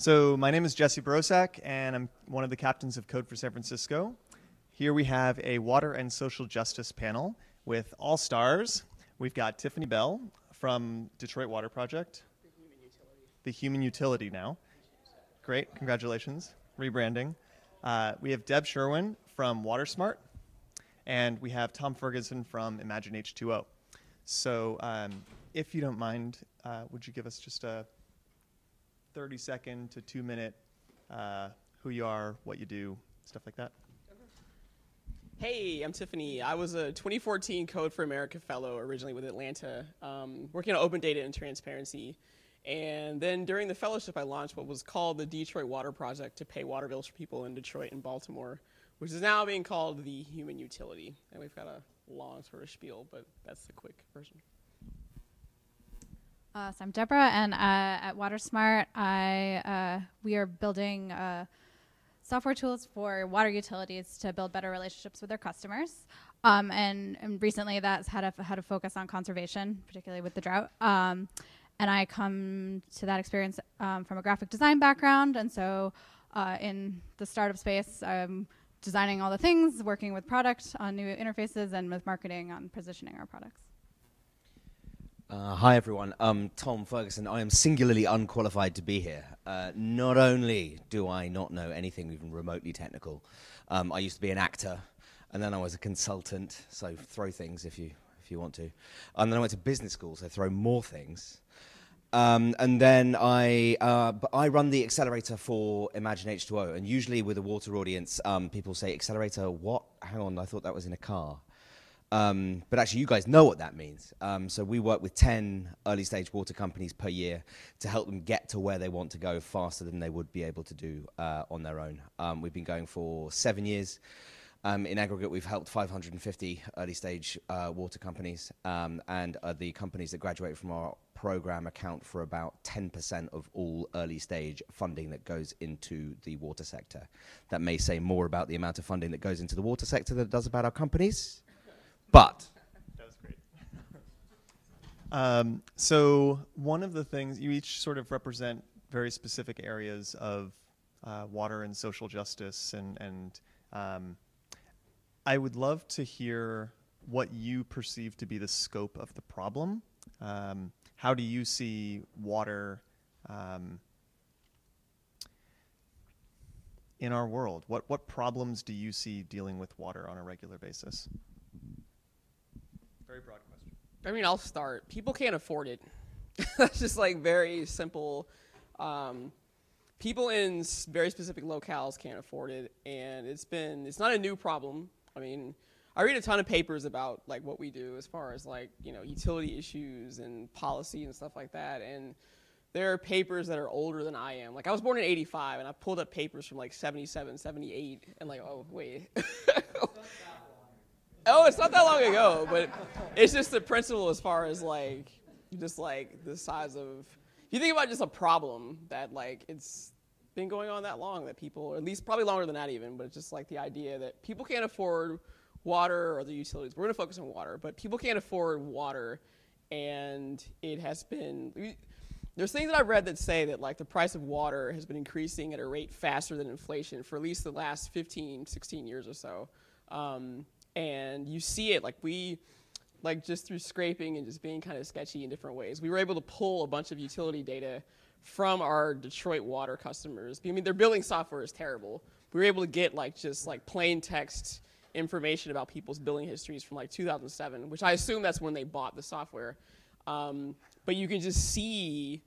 So my name is Jesse Biroscak, and I'm one of the captains of Code for San Francisco. Here we have a water and social justice panel with all stars. We've got Tiffani Bell from Detroit Water Project. The human utility now. Great, congratulations, rebranding. We have Deb Sherwin from WaterSmart, and we have Tom Ferguson from Imagine H2O. So if you don't mind, would you give us just a 30-second to 2-minute who you are, what you do, stuff like that? Hey, I'm Tiffani. I was a 2014 Code for America Fellow originally with Atlanta, working on open data and transparency. And then during the fellowship, I launched what was called the Detroit Water Project to pay water bills for people in Detroit and Baltimore, which is now being called the human utility. And we've got a long sort of spiel, but that's the quick version. So I'm Deborah, and at WaterSmart, we are building software tools for water utilities to build better relationships with their customers. And recently, that's had a focus on conservation, particularly with the drought. And I come to that experience from a graphic design background, and so in the startup space, I'm designing all the things, working with product on new interfaces, and with marketing on positioning our products. Hi everyone, I'm Tom Ferguson. I am singularly unqualified to be here. Not only do I not know anything even remotely technical, I used to be an actor, and then I was a consultant, so throw things if you want to. And then I went to business school, so throw more things. And then I run the accelerator for Imagine H2O, and usually with a water audience, people say, accelerator, what? Hang on, I thought that was in a car. But actually, you guys know what that means. So we work with 10 early-stage water companies per year to help them get to where they want to go faster than they would be able to do on their own. We've been going for 7 years. In aggregate, we've helped 550 early-stage water companies, and the companies that graduate from our program account for about 10% of all early-stage funding that goes into the water sector. That may say more about the amount of funding that goes into the water sector than it does about our companies. But that was great. So one of the things, you each sort of represent very specific areas of water and social justice, and I would love to hear what you perceive to be the scope of the problem. How do you see water in our world? What problems do you see dealing with water on a regular basis? Very broad question. I mean, I'll start. People can't afford it. That's just like very simple. People in very specific locales can't afford it, and it's not a new problem. I mean, I read a ton of papers about like what we do as far as like, utility issues and policy and stuff like that. And there are papers that are older than I am. Like I was born in '85, and I pulled up papers from like '77, '78, and like, oh wait. Oh, it's not that long ago, but it's just the principle as far as like, just like the size of, if you think about just a problem that like it's been going on that long, that people, or at least probably longer than that even, but it's just like the idea that people can't afford water or the utilities. We're gonna focus on water, but people can't afford water, and it has been, there's things that I've read that say that like the price of water has been increasing at a rate faster than inflation for at least the last 15, 16 years or so. And you see it, like just through scraping and just being kind of sketchy in different ways. We were able to pull a bunch of utility data from our Detroit water customers. I mean, their billing software is terrible. We were able to get like just like plain text information about people's billing histories from like 2007, which I assume that's when they bought the software. But you can just see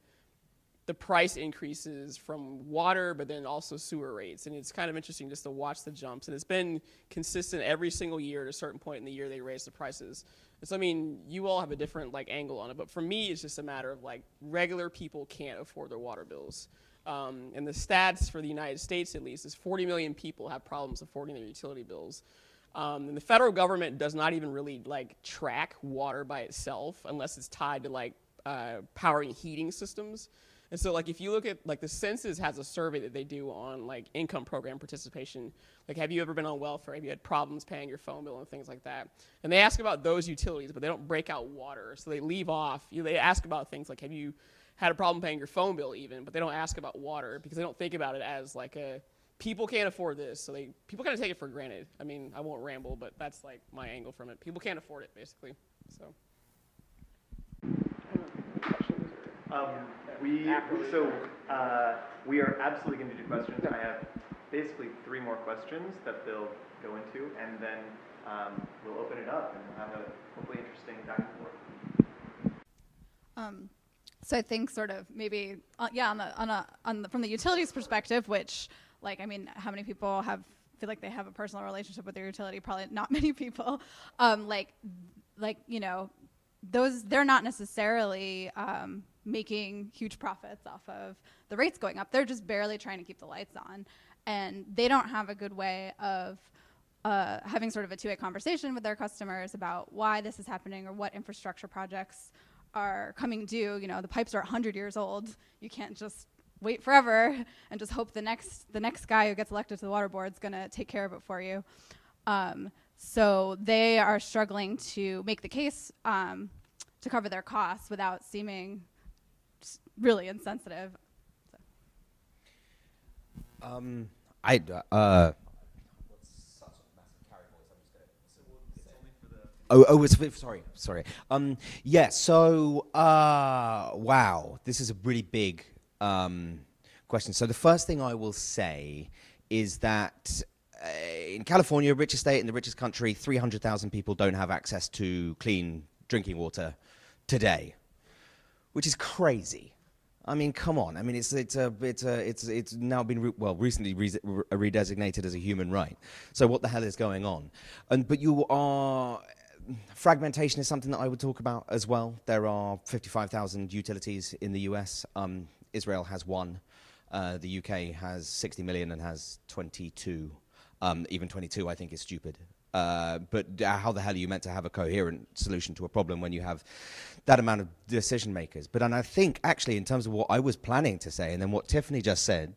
the price increases from water, but then also sewer rates. And it's kind of interesting just to watch the jumps. And it's been consistent every single year at a certain point in the year they raise the prices. And so, I mean, you all have a different like angle on it. But for me, it's just a matter of like regular people can't afford their water bills. And the stats for the United States, at least, is 40 million people have problems affording their utility bills. And the federal government does not even really like track water by itself unless it's tied to like powering heating systems. And so like if you look at like the census has a survey that they do on like income program participation, like have you ever been on welfare, have you had problems paying your phone bill and things like that, and they ask about those utilities, but they don't break out water, so they leave off, they ask about things like have you had a problem paying your phone bill even, but they don't ask about water because they don't think about it as like a, people can't afford this, so people kind of take it for granted. I mean, I won't ramble, but that's like my angle from it. People can't afford it, basically. So. We are absolutely going to do questions. I have basically 3 more questions that they'll go into, and then we'll open it up and we'll have a hopefully interesting back and forth. So I think sort of maybe from the utilities perspective, which like I mean, how many people feel like they have a personal relationship with their utility? Probably not many people. Like you know, they're not necessarily making huge profits off of the rates going up. They're just barely trying to keep the lights on, and they don't have a good way of having sort of a two-way conversation with their customers about why this is happening or what infrastructure projects are coming due. You know, the pipes are 100 years old. You can't just wait forever and just hope the next guy who gets elected to the water board is going to take care of it for you. So they are struggling to make the case to cover their costs without seeming really insensitive. Sorry. Yeah, so, wow, this is a really big question. So the first thing I will say is that in California, richest state in the richest country, 300,000 people don't have access to clean drinking water today, which is crazy. I mean, come on. I mean, it's now been recently redesignated as a human right. So what the hell is going on? Fragmentation is something that I would talk about as well. There are 55,000 utilities in the US. Israel has 1. The UK has 60 million and has 22. Even 22, I think, is stupid. But how the hell are you meant to have a coherent solution to a problem when you have that amount of decision makers? And I think, actually, in terms of what I was planning to say, and then what Tiffani just said,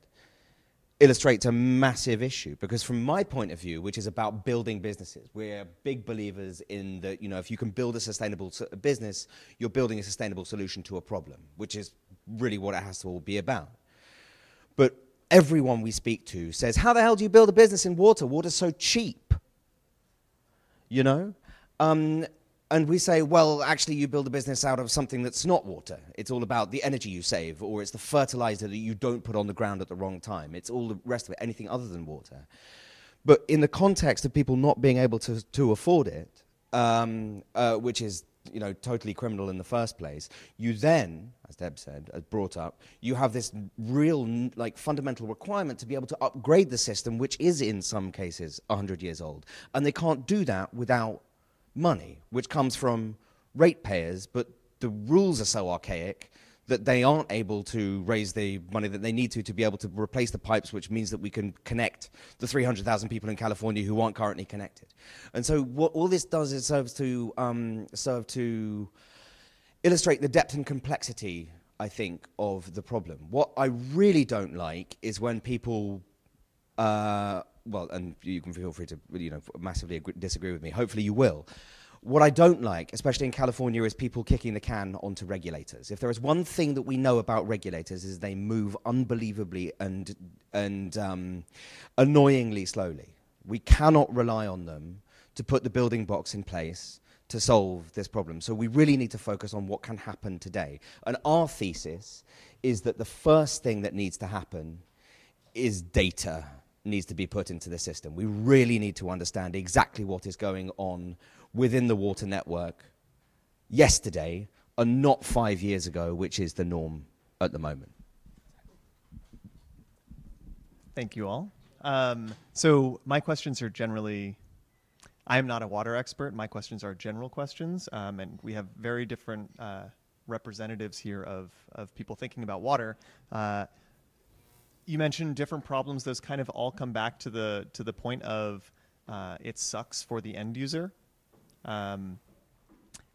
illustrates a massive issue. Because from my point of view, which is about building businesses, we're big believers in that, you know, if you can build a sustainable business, you're building a sustainable solution to a problem, which is really what it has to all be about. But everyone we speak to says, how the hell do you build a business in water? Water's so cheap. You know? And we say, well, actually, you build a business out of something that's not water. It's all about the energy you save, or it's the fertilizer that you don't put on the ground at the wrong time. It's all the rest of it, anything other than water. But in the context of people not being able to afford it, which is, you know, totally criminal in the first place, you then, as Deb said, as brought up, you have this real, like, fundamental requirement to be able to upgrade the system, which is in some cases 100 years old. And they can't do that without money, which comes from ratepayers, but the rules are so archaic that they aren't able to raise the money that they need to be able to replace the pipes, which means that we can connect the 300,000 people in California who aren't currently connected. And so what all this does is serve to illustrate the depth and complexity, I think, of the problem. What I really don't like is when people, well, and you can feel free to, you know, massively disagree with me. Hopefully you will. What I don't like, especially in California, is people kicking the can onto regulators. If there is one thing that we know about regulators, is they move unbelievably and annoyingly slowly. We cannot rely on them to put the building blocks in place to solve this problem. So we really need to focus on what can happen today. And our thesis is that the first thing that needs to happen is data needs to be put into the system. We really need to understand exactly what is going on within the water network yesterday and not 5 years ago, which is the norm at the moment. Thank you all. So my questions are generally, I am not a water expert. My questions are general questions, and we have very different representatives here of people thinking about water. You mentioned different problems. Those kind of all come back to the point of it sucks for the end user.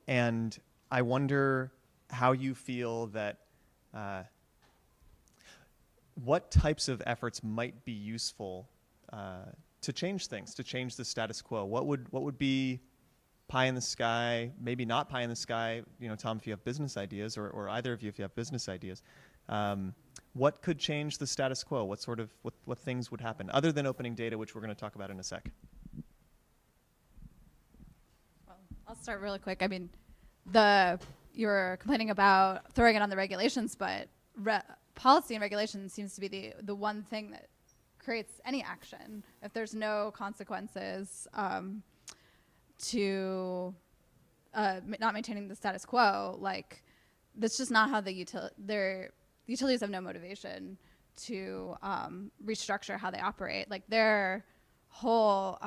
And I wonder how you feel that what types of efforts might be useful to change things, to change the status quo. What would be pie in the sky, maybe not pie in the sky, Tom, if you have business ideas, or either of you if you have business ideas, what could change the status quo? What things would happen other than opening data, which we're going to talk about in a sec? Well, I'll start really quick. I mean, you're complaining about throwing it on the regulations, but policy and regulation seems to be the one thing that creates any action. If there's no consequences to not maintaining the status quo, like, that's just not how the utilities have no motivation to restructure how they operate. Like, their whole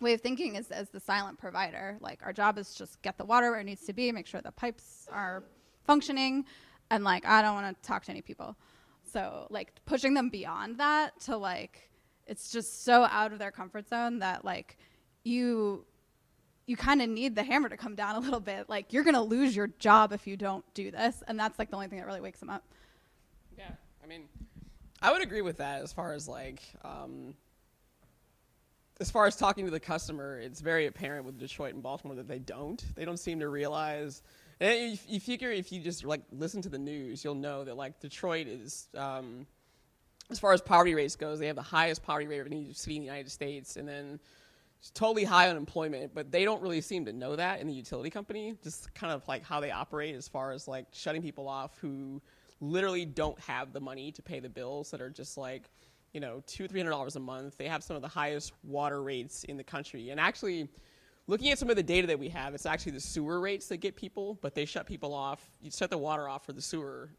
way of thinking is as the silent provider. Like, our job is just get the water where it needs to be, make sure the pipes are functioning, and like, I don't want to talk to any people. So like, pushing them beyond that to like, it's just so out of their comfort zone that like, you kind of need the hammer to come down a little bit. Like, you're going to lose your job if you don't do this. And that's like the only thing that really wakes them up. Yeah, I mean, I would agree with that as far as like, as far as talking to the customer, it's very apparent with Detroit and Baltimore that they don't seem to realize. And you figure if you just like listen to the news, you'll know that like Detroit is, as far as poverty rates goes, they have the highest poverty rate of any city in the United States, and then it's totally high unemployment. But they don't really seem to know that in the utility company, just kind of like how they operate as far as like shutting people off who literally don't have the money to pay the bills, that are just like, $200-300 a month. They have some of the highest water rates in the country. And actually, looking at some of the data that we have, it's actually the sewer rates that get people, but they shut people off. You shut the water off for the sewer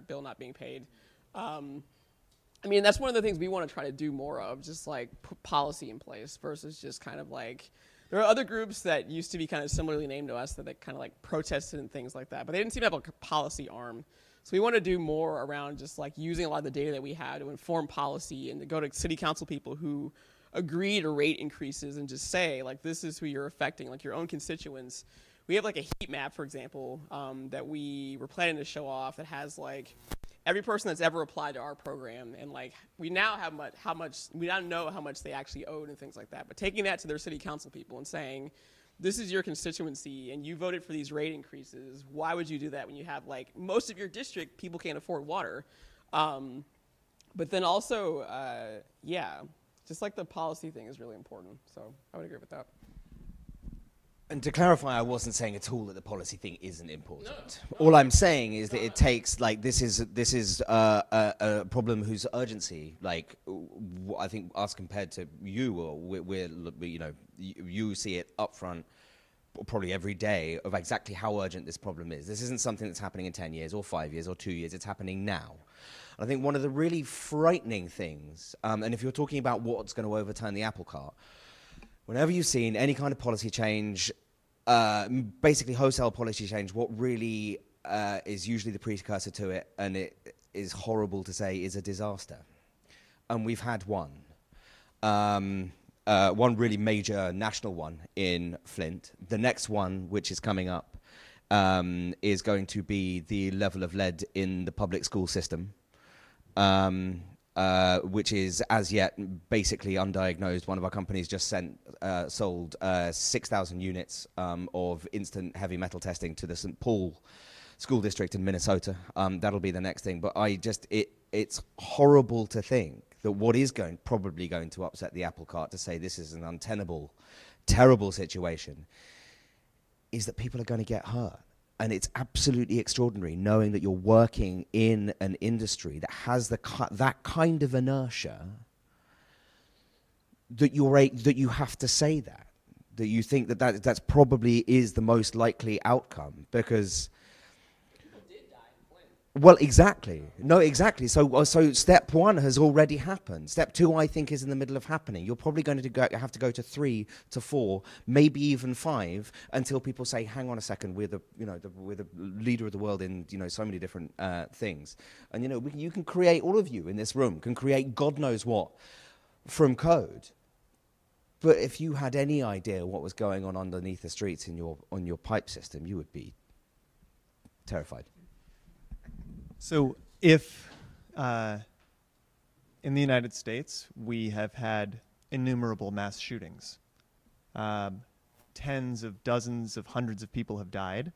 bill not being paid. I mean, that's one of the things we want to try to do more of, just like put policy in place versus just kind of like, there are other groups that used to be kind of similarly named to us that kind of like protested and things like that, but they didn't seem to have like a policy arm. So we want to do more around just like using a lot of the data that we have to inform policy and to go to city council people who agree to rate increases and just say, like, this is who you're affecting, like your own constituents. We have like a heat map, for example, that we were planning to show off that has like every person that's ever applied to our program, and like we now have we now know how much they actually owed and things like that. But taking that to their city council people and saying, this is your constituency and you voted for these rate increases. Why would you do that when you have like most of your district people can't afford water? But then also, just like the policy thing is really important. So I would agree with that. And to clarify, I wasn't saying at all that the policy thing isn't important. No. All I'm saying is that it takes, like, this is a problem whose urgency, like, I think us compared to you, or you see it up front probably every day of exactly how urgent this problem is. This isn't something that's happening in 10 years or 5 years or 2 years. It's happening now. I think one of the really frightening things, and if you're talking about what's going to overturn the apple cart, whenever you've seen any kind of policy change, basically wholesale policy change, what really is usually the precursor to it, and it is horrible to say, is a disaster. And we've had one really major national one in Flint. The next one, which is coming up, is going to be the level of lead in the public school system. Which is as yet basically undiagnosed. One of our companies just sold 6,000 units of instant heavy metal testing to the St. Paul School District in Minnesota. That'll be the next thing. But it's horrible to think that what is probably going to upset the apple cart, to say this is an untenable, terrible situation, is that people are going to get hurt. And it's absolutely extraordinary knowing that you're working in an industry that has that kind of inertia, that you have to say that you think that's probably is the most likely outcome, because people did die in Flint. Well, exactly. No, exactly. So step one has already happened. Step two, I think, is in the middle of happening. You're probably going to have to go to 3 to 4, maybe even 5, until people say, "Hang on a second, we're the leader of the world in so many different things." And you can create, all of you in this room can create God knows what from code. But if you had any idea what was going on underneath the streets on your pipe system, you would be terrified. So if in the United States we have had innumerable mass shootings, tens of dozens of hundreds of people have died,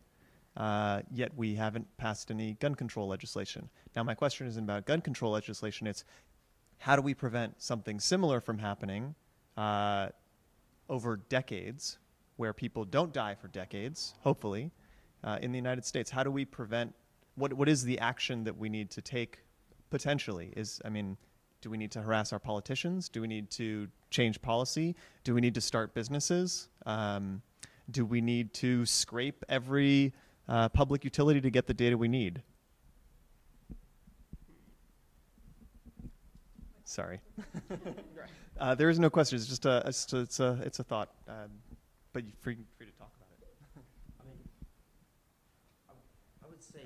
yet we haven't passed any gun control legislation. Now, my question isn't about gun control legislation. It's how do we prevent something similar from happening over decades, where people don't die for decades, hopefully, in the United States? How do we prevent, what is the action that we need to take potentially? Do we need to harass our politicians? Do we need to change policy? Do we need to start businesses? Do we need to scrape every public utility to get the data we need? Sorry. There is no question. It's just it's a thought. But you're free to talk about it. I would say,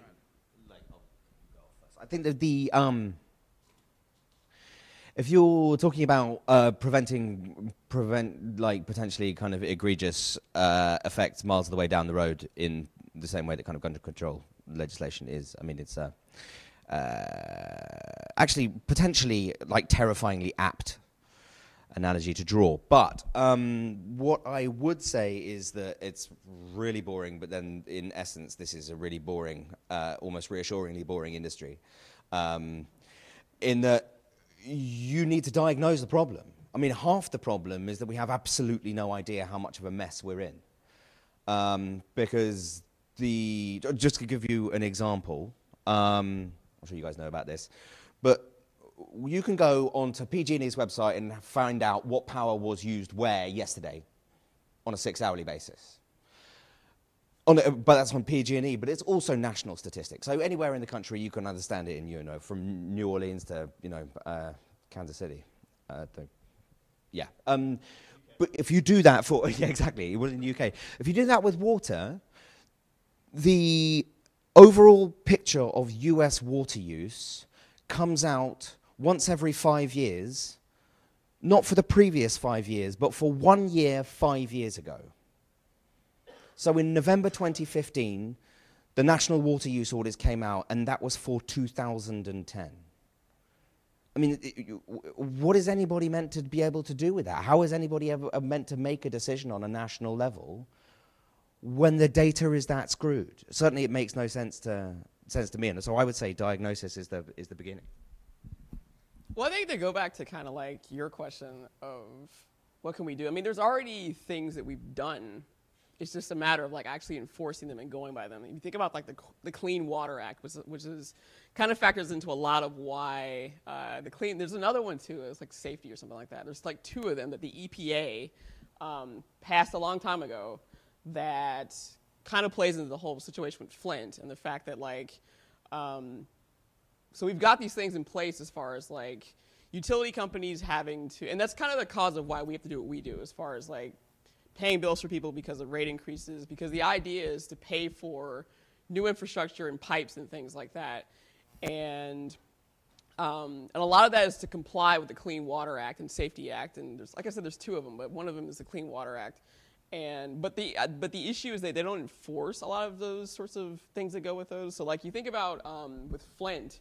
I'll go off first. I think that if you're talking about prevent potentially kind of egregious effects miles of the way down the road in the same way that kind of gun control legislation is, it's actually potentially terrifyingly apt analogy to draw. But what I would say is that it's really boring, but then in essence this is a really boring, almost reassuringly boring industry, in that you need to diagnose the problem. Half the problem is that we have absolutely no idea how much of a mess we're in. Because just to give you an example, I'm sure you guys know about this, but you can go onto PG&E's website and find out what power was used where yesterday on a 6-hourly basis. But that's on PG&E, but it's also national statistics. So anywhere in the country you can understand it in, from New Orleans to, Kansas City. But if you do that for, yeah, exactly, it was in the UK. If you do that with water, the overall picture of US water use comes out once every 5 years, not for the previous 5 years, but for 1 year 5 years ago. So in November 2015, the National Water Use Orders came out, and that was for 2010. What is anybody meant to be able to do with that? How is anybody ever meant to make a decision on a national level when the data is that screwed? Certainly it makes no sense to me, and so I would say diagnosis is the beginning. Well, I think to go back to kind of your question of what can we do? There's already things that we've done. It's just a matter of actually enforcing them and going by them. If you think about the Clean Water Act, which is kind of factors into a lot of why there's another one too. It's safety or something like that. There's 2 of them that the EPA passed a long time ago that kind of plays into the whole situation with Flint and the fact that so we've got these things in place as far as utility companies having to, and that's kind of the cause of why we have to do what we do as far as paying bills for people because of rate increases, because the idea is to pay for new infrastructure and pipes and things like that. And a lot of that is to comply with the Clean Water Act and Safety Act. And there's, like I said, there's 2 of them, but one of them is the Clean Water Act. But the issue is that they don't enforce a lot of those sorts of things that go with those. So you think about with Flint,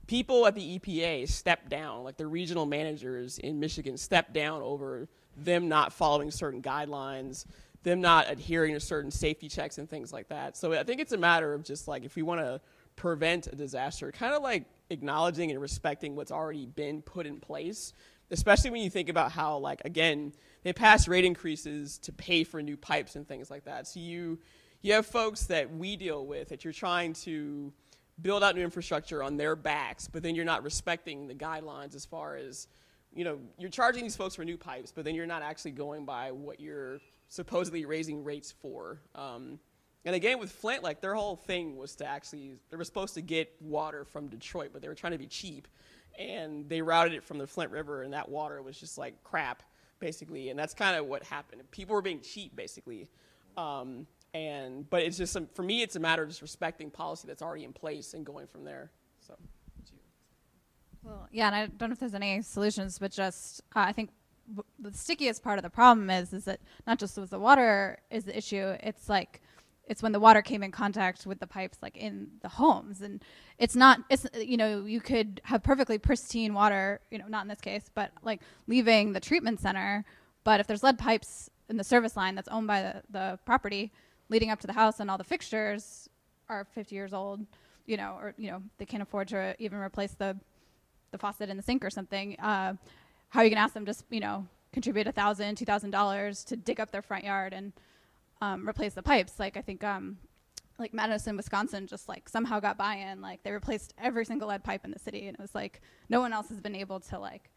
people at the EPA stepped down, the regional managers in Michigan stepped down over them not following certain guidelines, them not adhering to certain safety checks and things like that. So I think it's a matter of just if we want to prevent a disaster, kind of acknowledging and respecting what's already been put in place, especially when you think about how again, they passed rate increases to pay for new pipes and things like that. So you have folks that we deal with that you're trying to build out new infrastructure on their backs, but then you're not respecting the guidelines as far as, you're charging these folks for new pipes, but then you're not actually going by what you're supposedly raising rates for. And again, with Flint, their whole thing was to they were supposed to get water from Detroit, but they were trying to be cheap. And they routed it from the Flint River, and that water was just crap, basically. And that's kind of what happened. People were being cheap, basically. But it's just, for me, it's a matter of just respecting policy that's already in place and going from there. So. Well, yeah, and I don't know if there's any solutions, but just I think the stickiest part of the problem is that not just was the water is the issue. It's it's when the water came in contact with the pipes in the homes, and it's you could have perfectly pristine water, not in this case, but leaving the treatment center, but if there's lead pipes in the service line that's owned by the property leading up to the house, and all the fixtures are 50 years old, or they can't afford to even replace the faucet in the sink or something. How are you gonna ask them just contribute $1,000, $2,000 to dig up their front yard and replace the pipes? Like I think like Madison, Wisconsin just like somehow got buy-in. Like they replaced every single lead pipe in the city, and it was like no one else has been able to like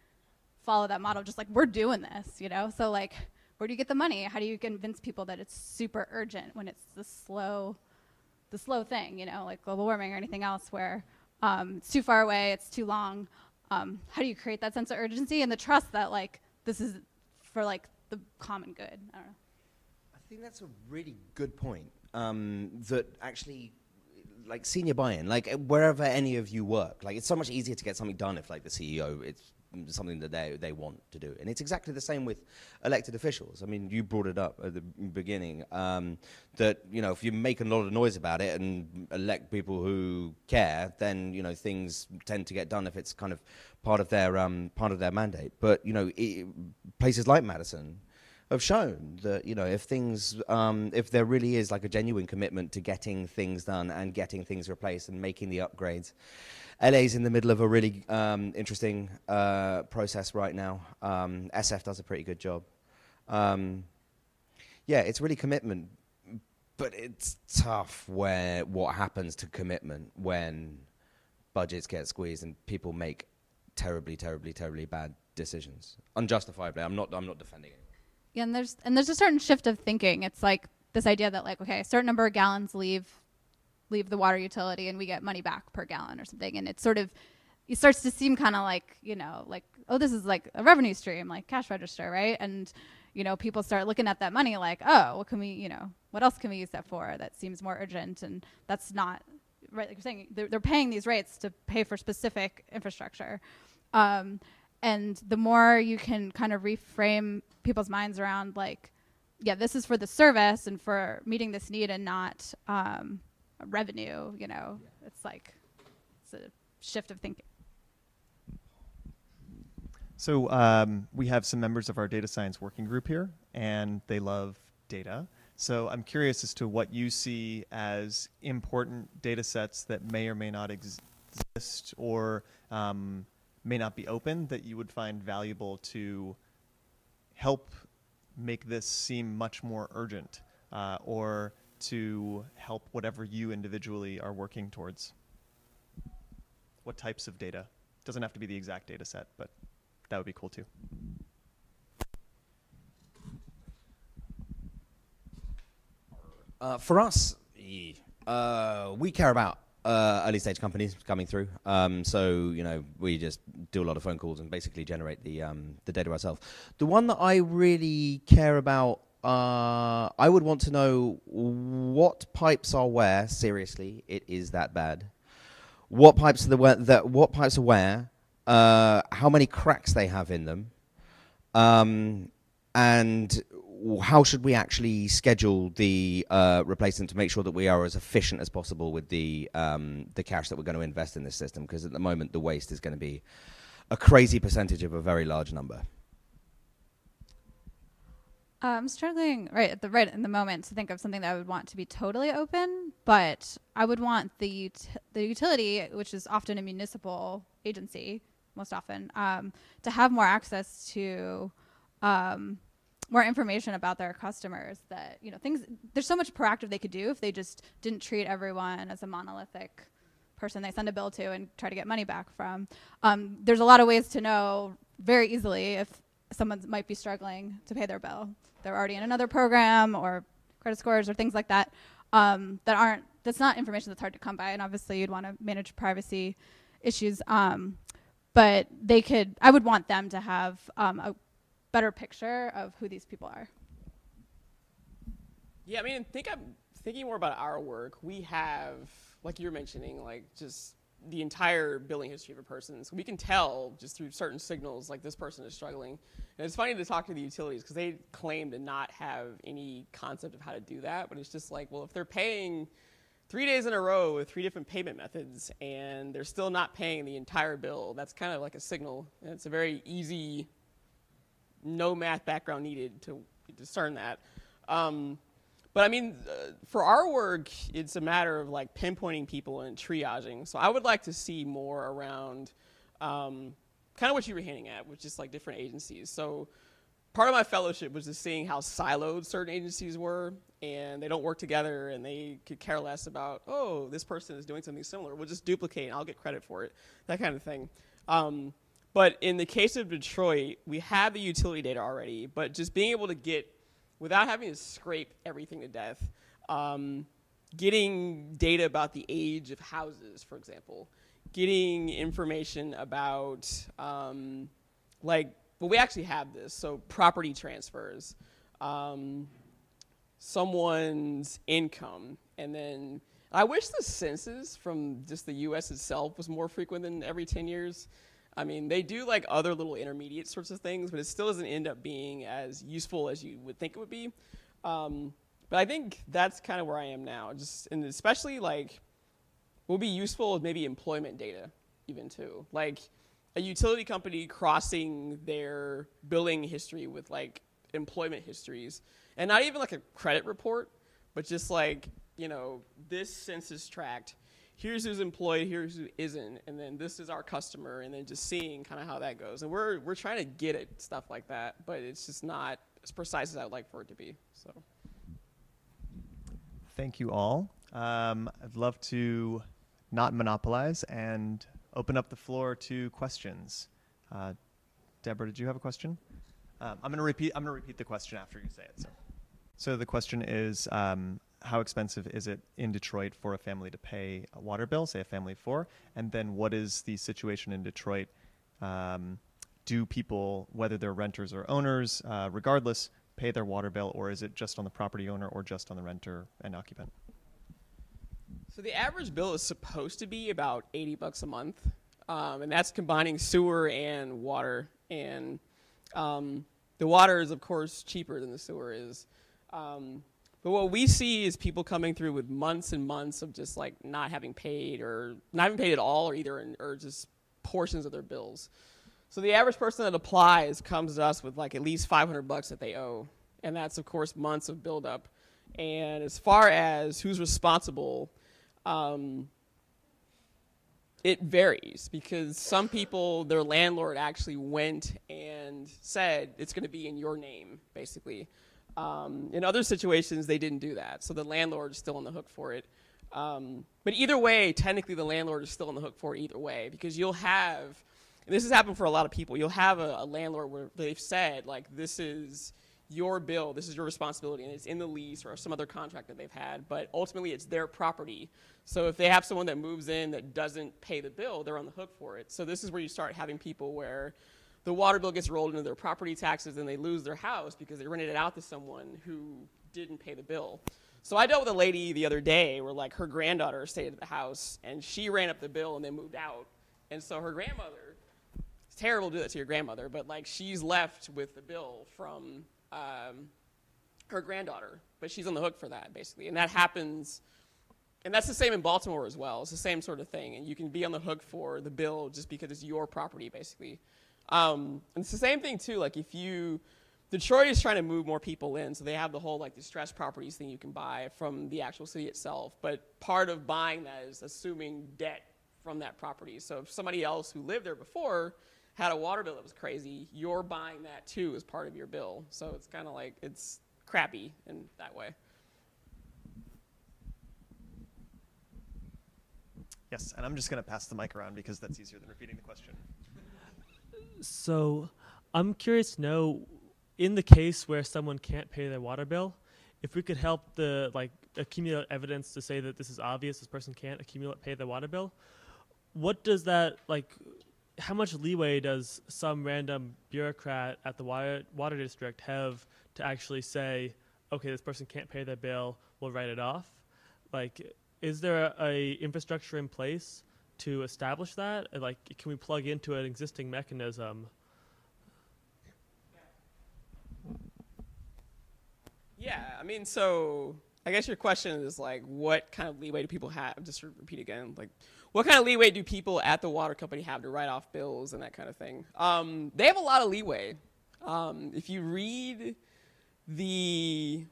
follow that model. Just like we're doing this, So like, where do you get the money? How do you convince people that it's super urgent when it's the slow thing, like global warming or anything else where it's too far away, it's too long. How do you create that sense of urgency and the trust that like this is for like the common good? I don't know. I think that's a really good point. That actually, like senior buy-in, like wherever any of you work, like it's so much easier to get something done if like the CEO, it's something that they want to do. And it's exactly the same with elected officials. I mean, you brought it up at the beginning, that, if you make a lot of noise about it and elect people who care, then, things tend to get done if it's kind of part of their mandate. But, places like Madison have shown that, if there really is like a genuine commitment to getting things done and getting things replaced and making the upgrades. LA's in the middle of a really interesting process right now. SF does a pretty good job. It's really commitment, but it's tough what happens to commitment when budgets get squeezed and people make terribly, terribly, terribly bad decisions. Unjustifiably. I'm not defending it. Yeah, and there's a certain shift of thinking. It's like this idea that like, okay, a certain number of gallons leave the water utility and we get money back per gallon or something. And it starts to seem kind of like, like, oh, this is like a revenue stream, like cash register, right? And, people start looking at that money like, oh, what else can we use that for? That seems more urgent. And that's not, right, like you're saying, they're paying these rates to pay for specific infrastructure. And the more you can kind of reframe people's minds around like, yeah, this is for the service and for meeting this need and not revenue, it's like, it's a shift of thinking. So we have some members of our data science working group here, and they love data. So I'm curious as to what you see as important data sets that may or may not exist or may not be open that you would find valuable to help make this seem much more urgent or to help whatever you individually are working towards. What types of data? Doesn't have to be the exact data set, but that would be cool too. For us, we care about early stage companies coming through. So, we just do a lot of phone calls and basically generate the data ourselves. The one that I really care about, I would want to know what pipes are where. Seriously, it is that bad. What pipes are where? How many cracks they have in them, and how should we actually schedule the replacement to make sure that we are as efficient as possible with the cash that we're going to invest in this system? Because at the moment, the waste is going to be a crazy percentage of a very large number. I'm struggling right in the moment to think of something that I would want to be totally open, but I would want the utility, which is often a municipal agency, most often, to have more access to more information about their customers. That there's so much proactive they could do if they just didn't treat everyone as a monolithic person they send a bill to and try to get money back from. There's a lot of ways to know very easily if someone might be struggling to pay their bill. They're already in another program or credit scores or things like that. That's not information that's hard to come by, and obviously you'd want to manage privacy issues. But I would want them to have a better picture of who these people are. Yeah, I mean, I'm thinking more about our work. We have, like you were mentioning, like just the entire billing history of a person. So we can tell just through certain signals, like this person is struggling. And it's funny to talk to the utilities because they claim to not have any concept of how to do that. But it's just like, well, if they're paying 3 days in a row with 3 different payment methods and they're still not paying the entire bill, that's kind of like a signal. And it's a very easy, no math background needed to discern that. But I mean, for our work, it's a matter of like pinpointing people and triaging. So I would like to see more around kind of what you were hinting at, which is like different agencies. So part of my fellowship was just seeing how siloed certain agencies were, and they don't work together, and they could care less about, oh, this person is doing something similar. We'll just duplicate, and I'll get credit for it, that kind of thing. But in the case of Detroit, we have the utility data already, but just being able to get, without having to scrape everything to death, getting data about the age of houses, for example, getting information about, well, we actually have this, so property transfers, someone's income, and then I wish the census from just the U.S. itself was more frequent than every 10 years. I mean, they do like other little intermediate sorts of things, but it still doesn't end up being as useful as you would think it would be. But I think that's kind of where I am now. And especially like, what would be useful is maybe employment data even too. Like a utility company crossing their billing history with like employment histories, and not even like a credit report, but just like, you know, this census tract, here's who's employed, here's who isn't, and then this is our customer, and then just seeing kind of how that goes. And we're trying to get at stuff like that, but it's just not as precise as I would like for it to be. So, thank you all. I'd love to not monopolize and open up the floor to questions. Deborah, did you have a question? I'm going to repeat the question after you say it. So the question is, how expensive is it in Detroit for a family to pay a water bill, say a family of 4? And then what is the situation in Detroit? Do people, whether they're renters or owners, regardless, pay their water bill, or is it just on the property owner or just on the renter and occupant? So the average bill is supposed to be about $80 a month, and that's combining sewer and water. And the water is, of course, cheaper than the sewer is. But what we see is people coming through with months and months of just like not having paid, or not having paid at all, or just portions of their bills. So the average person that applies comes to us with like at least $500 that they owe, and that's of course months of buildup. And as far as who's responsible, it varies, because some people, their landlord actually went and said it's going to be in your name, basically. In other situations, they didn't do that, so the landlord is still on the hook for it. But either way, technically the landlord is still on the hook for it either way, because you'll have, and this has happened for a lot of people, you'll have a landlord where they've said, like, this is your bill, this is your responsibility, and it's in the lease or some other contract that they've had, but ultimately it's their property. So if they have someone that moves in that doesn't pay the bill, they're on the hook for it. So this is where you start having people where the water bill gets rolled into their property taxes and they lose their house because they rented it out to someone who didn't pay the bill. So I dealt with a lady the other day where like her granddaughter stayed at the house and she ran up the bill and then moved out. And so her grandmother, it's terrible to do that to your grandmother, but like she's left with the bill from her granddaughter, but she's on the hook for that basically. And that happens, and that's the same in Baltimore as well. It's the same sort of thing. And you can be on the hook for the bill just because it's your property basically. And it's the same thing too, like if Detroit is trying to move more people in, so they have the whole like distressed properties thing you can buy from the actual city itself, but part of buying that is assuming debt from that property. So if somebody else who lived there before had a water bill that was crazy, you're buying that too as part of your bill. So it's kind of like, it's crappy in that way. Yes, and I'm just going to pass the mic around because that's easier than repeating the question. So I'm curious to know, in the case where someone can't pay their water bill, if we could help accumulate evidence to say that this is obvious, this person can't pay their water bill, what does that, how much leeway does some random bureaucrat at the water district have to actually say, okay, this person can't pay their bill, we'll write it off? Is there a infrastructure in place to establish that? Can we plug into an existing mechanism? Yeah, I mean, so I guess your question is what kind of leeway do people have? Just to repeat again, what kind of leeway do people at the water company have to write off bills and that kind of thing? They have a lot of leeway. If you read the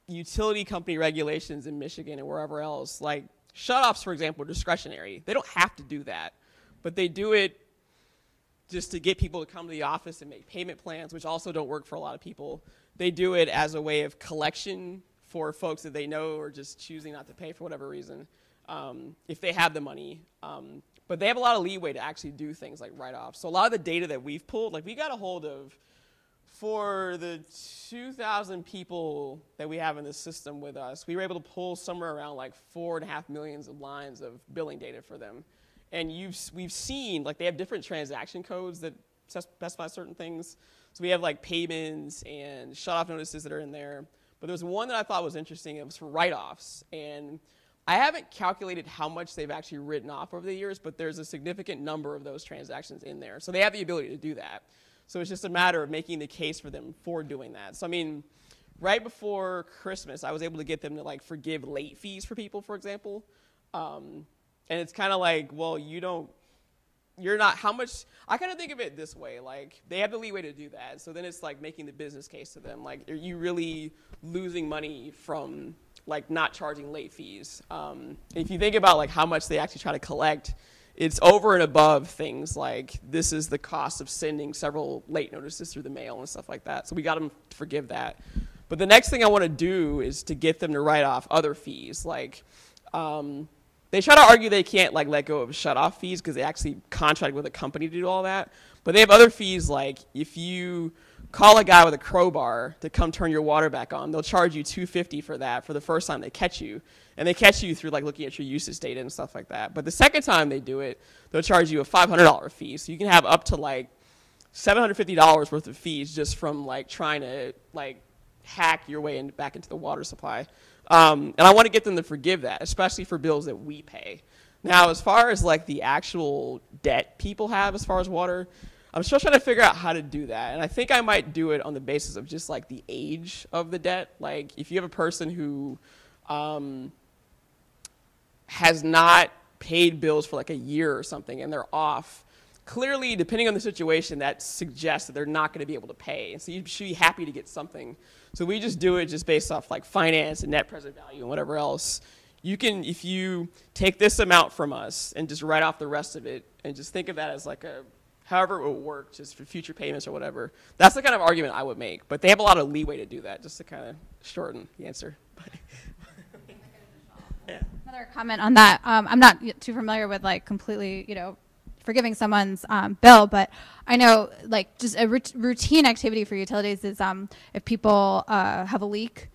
utility company regulations in Michigan and wherever else, like shutoffs, for example, are discretionary. They don't have to do that, but they do it just to get people to come to the office and make payment plans, which also don't work for a lot of people. They do it as a way of collection for folks that they know are just choosing not to pay for whatever reason, if they have the money. But they have a lot of leeway to actually do things like write-offs. So a lot of the data that we've pulled, like we got a hold of, for the 2,000 people that we have in this system with us, we were able to pull somewhere around like 4.5 million lines of billing data for them. And we've seen, like they have different transaction codes that specify certain things. So we have like payments and shut-off notices that are in there. But there's one that I thought was interesting. It was for write-offs. And I haven't calculated how much they've actually written off over the years, but there's a significant number of those transactions in there. So they have the ability to do that. So it's just a matter of making the case for them for doing that. So I mean, right before Christmas, I was able to get them to like forgive late fees for people, for example. And it's kind of like, well, you're not, how much, I kind of think of it this way, like they have the leeway to do that. So then it's like making the business case to them. Like, are you really losing money from like not charging late fees? If you think about like how much they actually try to collect, it's over and above things like this is the cost of sending several late notices through the mail and stuff like that. So we got them to forgive that. But the next thing I want to do is to get them to write off other fees. Like they try to argue they can't like let go of shut-off fees because they actually contract with a company to do all that. But they have other fees like if you call a guy with a crowbar to come turn your water back on, they'll charge you $250 for that for the first time they catch you. And they catch you through like looking at your usage data and stuff like that. But the second time they do it, they'll charge you a $500 fee. So you can have up to like $750 worth of fees just from like trying to like hack your way back into the water supply. And I want to get them to forgive that, especially for bills that we pay. Now, as far as like the actual debt people have as far as water, I'm still trying to figure out how to do that. And I think I might do it on the basis of just like the age of the debt. Like if you have a person who has not paid bills for like a year or something and they're off, clearly, depending on the situation, that suggests that they're not going to be able to pay. And so you should be happy to get something. So we just do it just based off like finance and net present value and whatever else. You can, if you take this amount from us and just write off the rest of it and just think of that as like a, however it will work, just for future payments or whatever. That's the kind of argument I would make. But they have a lot of leeway to do that, just to kind of shorten the answer. Yeah. Another comment on that. I'm not too familiar with like completely, forgiving someone's bill, but I know like just a routine activity for utilities is if people have a leak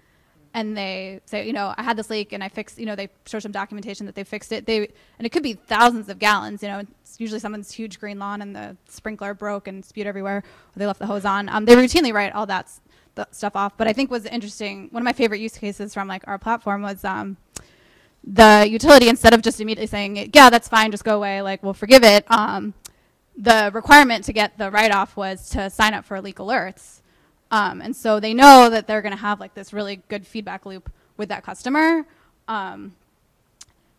and they say, I had this leak and I fixed, they show some documentation that they fixed it. And it could be thousands of gallons, it's usually someone's huge green lawn and the sprinkler broke and spewed everywhere, or they left the hose on. They routinely write all that stuff off. But I think what's interesting, one of my favorite use cases from like our platform was the utility, instead of just immediately saying, yeah, that's fine, just go away, like we'll forgive it, the requirement to get the write-off was to sign up for leak alerts. And so they know that they're going to have like this really good feedback loop with that customer,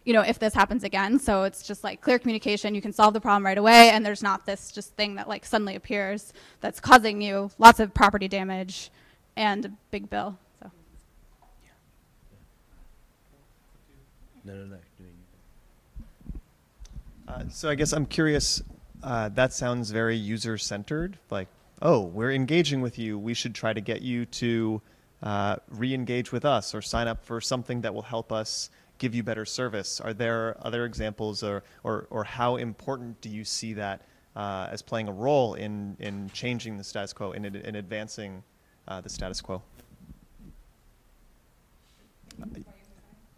if this happens again. So it's just like clear communication. You can solve the problem right away, and there's not this just thing that like suddenly appears that's causing you lots of property damage and a big bill. So. No. So I guess I'm curious, that sounds very user-centered, like, oh, we're engaging with you, we should try to get you to re-engage with us or sign up for something that will help us give you better service. Are there other examples, or how important do you see that as playing a role in changing the status quo, in advancing the status quo?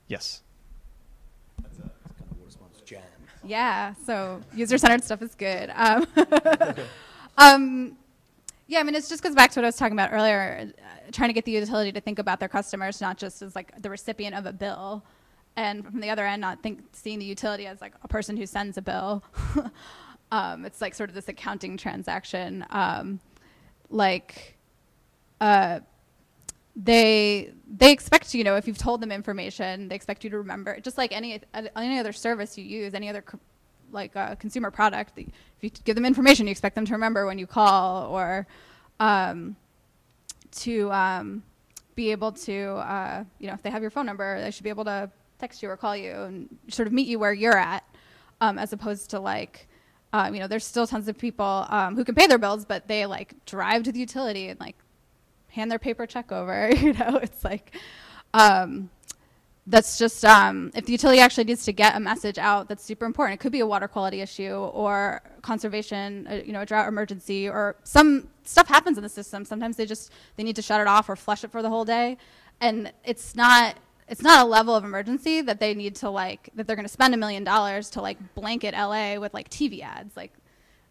Yes. That's kind of WaterSmart's jam. Yeah, so user-centered stuff is good. Yeah, I mean, it just goes back to what I was talking about earlier, trying to get the utility to think about their customers not just as like the recipient of a bill, and from the other end, not seeing the utility as like a person who sends a bill. It's like sort of this accounting transaction. They expect, if you've told them information, they expect you to remember, just like any other service you use, any other consumer product. If you give them information, you expect them to remember when you call, or to be able to, if they have your phone number, they should be able to text you or call you and sort of meet you where you're at, as opposed to like, there's still tons of people who can pay their bills, but they like drive to the utility and like hand their paper check over. It's like, that's just, if the utility actually needs to get a message out that's super important, it could be a water quality issue or conservation, a drought emergency, or some stuff happens in the system. Sometimes they need to shut it off or flush it for the whole day. And it's not a level of emergency that they need to like, that they're going to spend $1 million to like blanket LA with like TV ads. Like,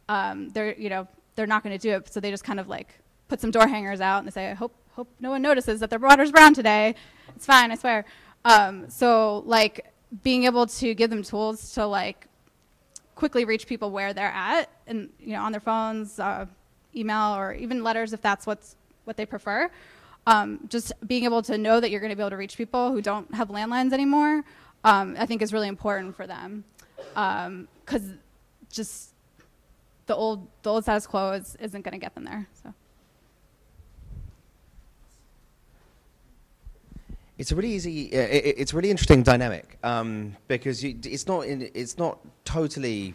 they're not going to do it. So they just kind of like put some door hangers out and they say, I hope no one notices that their water's brown today. It's fine, I swear. So like being able to give them tools to like quickly reach people where they're at and, on their phones, email, or even letters if that's what they prefer. Just being able to know that you're going to be able to reach people who don't have landlines anymore, I think is really important for them. Because just the old status quo isn't going to get them there. So. It's a really it's a really interesting dynamic because it's not totally.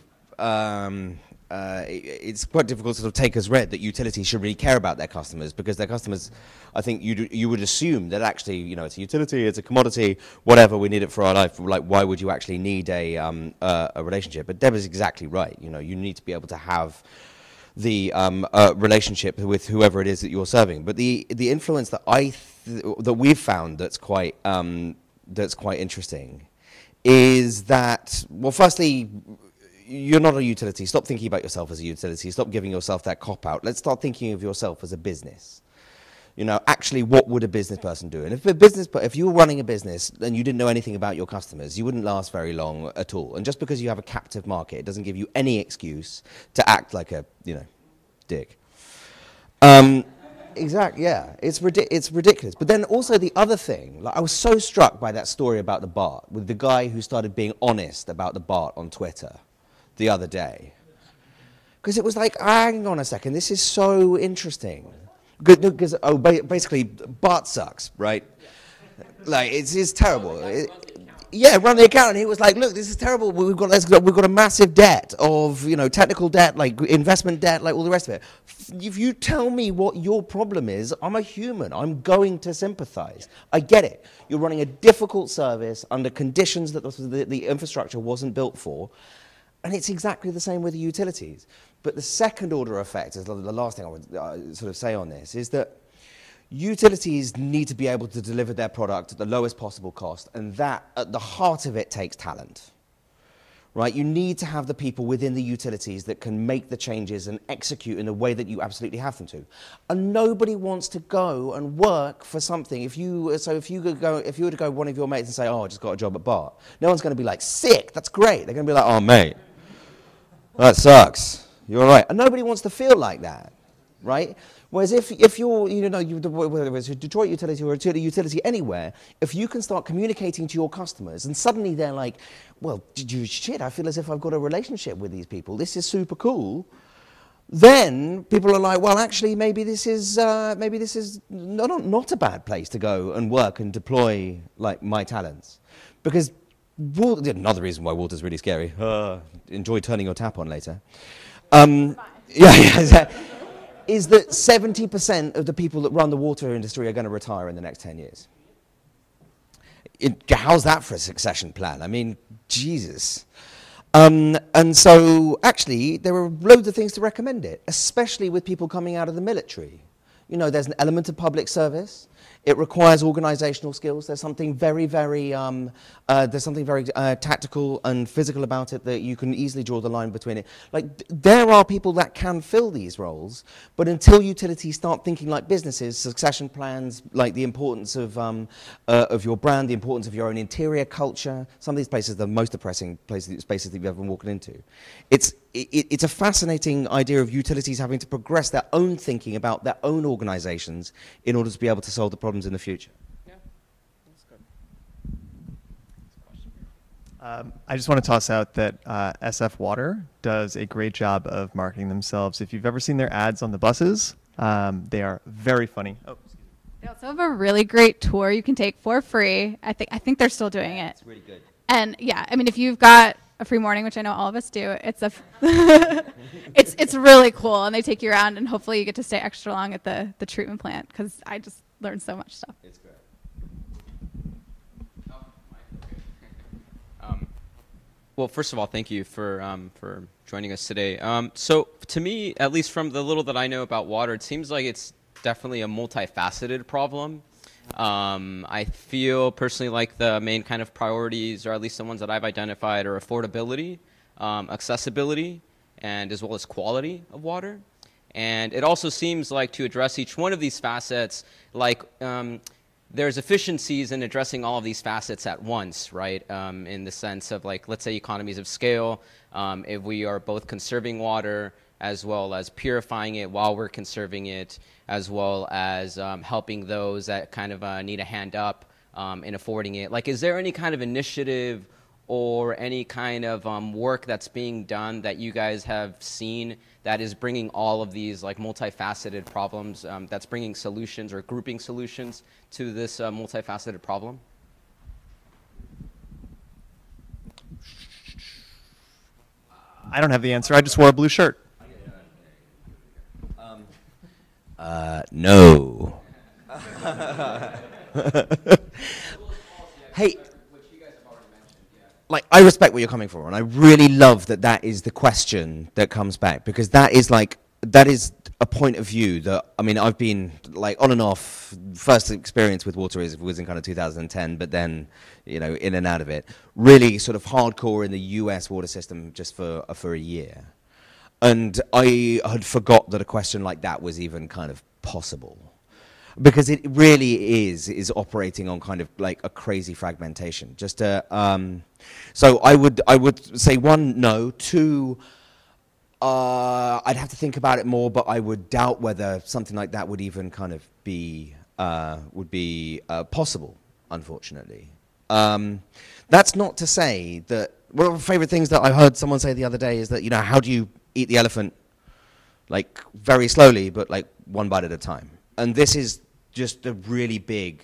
It's quite difficult to sort of take as read that utilities should really care about their customers, because their customers, I think you would assume that actually, it's a utility, it's a commodity, whatever, we need it for our life. Like, why would you actually need a relationship? But Deborah's exactly right. You need to be able to have the relationship with whoever it is that you're serving. But the influence that that we've found that's quite interesting is that, well, firstly, you're not a utility. Stop thinking about yourself as a utility. Stop giving yourself that cop-out. Let's start thinking of yourself as a business. Actually, what would a business person do? And if you were running a business and you didn't know anything about your customers, you wouldn't last very long at all. And just because you have a captive market, it doesn't give you any excuse to act like a, dick. Exactly, yeah. It's ridiculous. But then also the other thing, like, I was so struck by that story about the BART, with the guy who started being honest about the BART on Twitter the other day. Because it was like, hang on a second, this is so interesting. Because basically, BART sucks, right? Like, it's terrible. Run the account, and he was like, look, this is terrible. We've got a massive debt of, technical debt, like investment debt, like all the rest of it. If you tell me what your problem is, I'm a human. I'm going to sympathize. I get it. You're running a difficult service under conditions that the infrastructure wasn't built for. And it's exactly the same with the utilities. But the second order effect, is the last thing I would sort of say on this, is that utilities need to be able to deliver their product at the lowest possible cost, and that, at the heart of it, takes talent. Right? You need to have the people within the utilities that can make the changes and execute in the way that you absolutely have them to. And nobody wants to go and work for something. If you were to go one of your mates and say, "Oh, I just got a job at BART," no one's going to be like, "Sick, that's great." They're going to be like, "Oh, mate, that sucks. You're all right." And nobody wants to feel like that, right? Whereas if you're, whether it's a Detroit utility or a utility anywhere, if you can start communicating to your customers and suddenly they're like, well, shit, I feel as if I've got a relationship with these people. This is super cool. Then people are like, well, actually, maybe this is not a bad place to go and work and deploy like my talents. Because another reason why water's really scary. Enjoy turning your tap on later. Is that 70% of the people that run the water industry are going to retire in the next 10 years. How's that for a succession plan? I mean, Jesus. And so, actually, there are loads of things to recommend it, especially with people coming out of the military. There's an element of public service. It requires organizational skills. There's something very tactical and physical about it that you can easily draw the line between it. Like, there are people that can fill these roles, but until utilities start thinking like businesses, succession plans, like the importance of your brand, the importance of your own interior culture, some of these places are the most depressing spaces that you've ever been walking into. It's a fascinating idea of utilities having to progress their own thinking about their own organizations in order to be able to solve the problems in the future. Yeah, that's good. I just want to toss out that SF Water does a great job of marketing themselves. If you've ever seen their ads on the buses, they are very funny. Oh, excuse me. They also have a really great tour you can take for free. I think they're still doing it. It's really good. And yeah, I mean, if you've got a free morning, which I know all of us do, it's really cool, and they take you around, and hopefully you get to stay extra long at the treatment plant because I just learned so much stuff. It's great. Well, first of all, thank you for joining us today. So to me, at least from the little that I know about water, it seems like it's definitely a multifaceted problem. I feel personally like the main kind of priorities, or at least the ones that I've identified, are affordability, accessibility, and as well as quality of water. And it also seems like to address each one of these facets, like there's efficiencies in addressing all of these facets at once, right? In the sense of, like, let's say economies of scale, if we are both conserving water as well as purifying it while we're conserving it, as well as helping those that kind of need a hand up in affording it. Like, is there any kind of initiative or any kind of work that's being done that you guys have seen that is bringing all of these, like, multifaceted problems, that's bringing solutions or grouping solutions to this multifaceted problem? I don't have the answer. I just wore a blue shirt. No. Hey, like, I respect where you're coming from, and I really love that that is the question that comes back, because that is a point of view that, I mean, I've been, like, on and off. First experience with water was in kind of 2010, but then, you know, in and out of it. Really sort of hardcore in the US water system just for a year. And I had forgot that a question like that was even kind of possible, because it really is operating on kind of like a crazy fragmentation. Just so I would say, one, no. Two, I'd have to think about it more, but I would doubt whether something like that would even kind of be possible, unfortunately. That's not to say that one of my favorite things that I heard someone say the other day is that, you know, how do you eat the elephant, like, very slowly, but like one bite at a time? And this is just a really big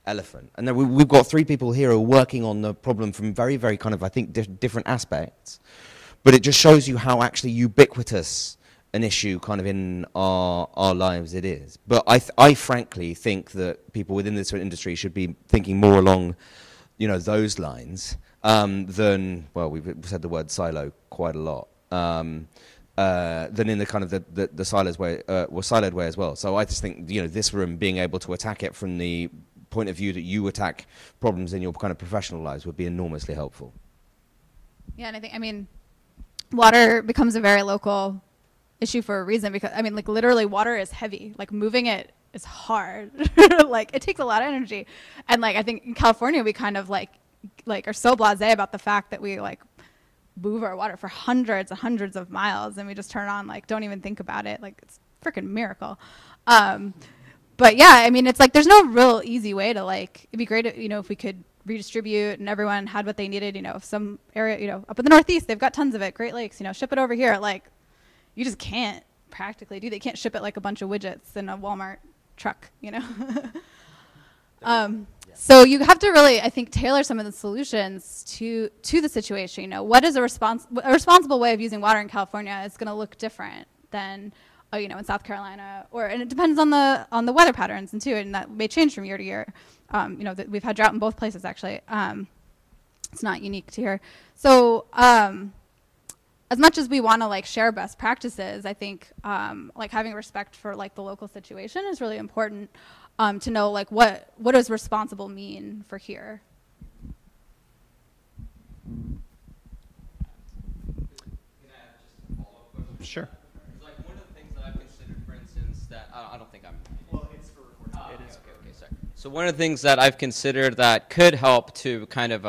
elephant. And then we've got three people here who are working on the problem from very, very kind of, I think, different aspects. But it just shows you how actually ubiquitous an issue kind of in our lives it is. But I frankly think that people within this industry should be thinking more along, you know, those lines than, well, we've said the word silo quite a lot. Than in the kind of the siloed way as well. So I just think, you know, this room being able to attack it from the point of view that you attack problems in your kind of professional lives would be enormously helpful. Yeah, and I mean, water becomes a very local issue for a reason, because, I mean, like, literally water is heavy. Like, moving it is hard. Like, it takes a lot of energy. And, like, I think in California we kind of like are so blasé about the fact that we, like, move our water for hundreds and hundreds of miles, and we just turn on, like, don't even think about it. Like, it's a freaking miracle. But yeah, I mean, it's like there's no real easy way to, like, it'd be great, you know, if we could redistribute and everyone had what they needed. You know, if some area, you know, up in the Northeast, they've got tons of it, Great Lakes, you know, ship it over here. Like, you just can't practically do. They can't ship it like a bunch of widgets in a Walmart truck, you know. So you have to really, I think, tailor some of the solutions to the situation. You know, what is a responsible way of using water in California is going to look different than, you know, in South Carolina, and it depends on the weather patterns and that may change from year to year. You know, we've had drought in both places actually. It's not unique to here. So as much as we want to, like, share best practices, I think like having respect for, like, the local situation is really important. To know, like, what does responsible mean for here? Can I have just a follow-up question? Sure. Like, one of the things that I've considered, for instance, that I don't think I'm. Well, it's for recording. It is. Okay, sorry. So one of the things that I've considered that could help to kind of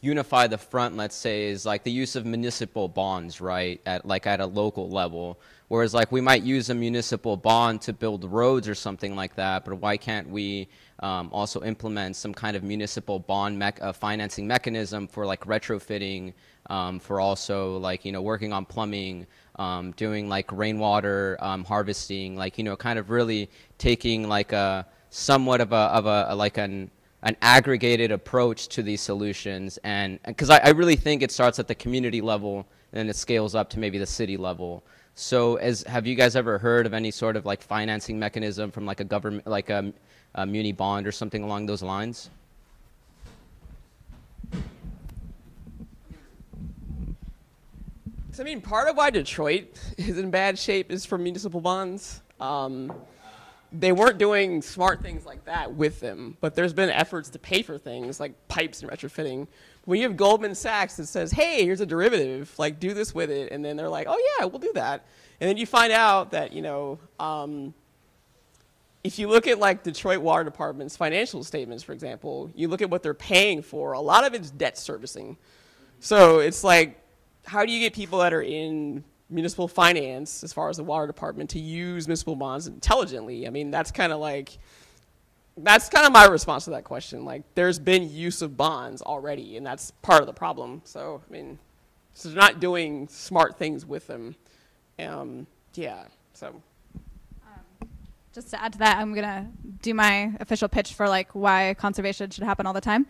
unify the front, let's say, is like the use of municipal bonds, right, at a local level. Whereas like we might use a municipal bond to build roads or something like that, but why can't we also implement some kind of municipal bond financing mechanism for like retrofitting, for also like, working on plumbing, doing like rainwater harvesting, like, kind of really taking like a somewhat of an aggregated approach to these solutions. And because I really think it starts at the community level and then it scales up to maybe the city level. So have you guys ever heard of any sort of like financing mechanism from like a government, like a muni bond or something along those lines? So, I mean, part of why Detroit is in bad shape is from municipal bonds. They weren't doing smart things like that with them, but there's been efforts to pay for things like pipes and retrofitting. When you have Goldman Sachs that says, hey, here's a derivative, like do this with it, and then they're like, oh yeah, we'll do that. And then you find out that, if you look at like Detroit Water Department's financial statements, for example, you look at what they're paying for, a lot of it's debt servicing. So it's like, how do you get people that are in municipal finance, as far as the water department, to use municipal bonds intelligently? I mean, that's kind of my response to that question. Like, there's been use of bonds already, and that's part of the problem. So, I mean, so they're not doing smart things with them. Yeah, so. Just to add to that, I'm going to do my official pitch for like why conservation should happen all the time.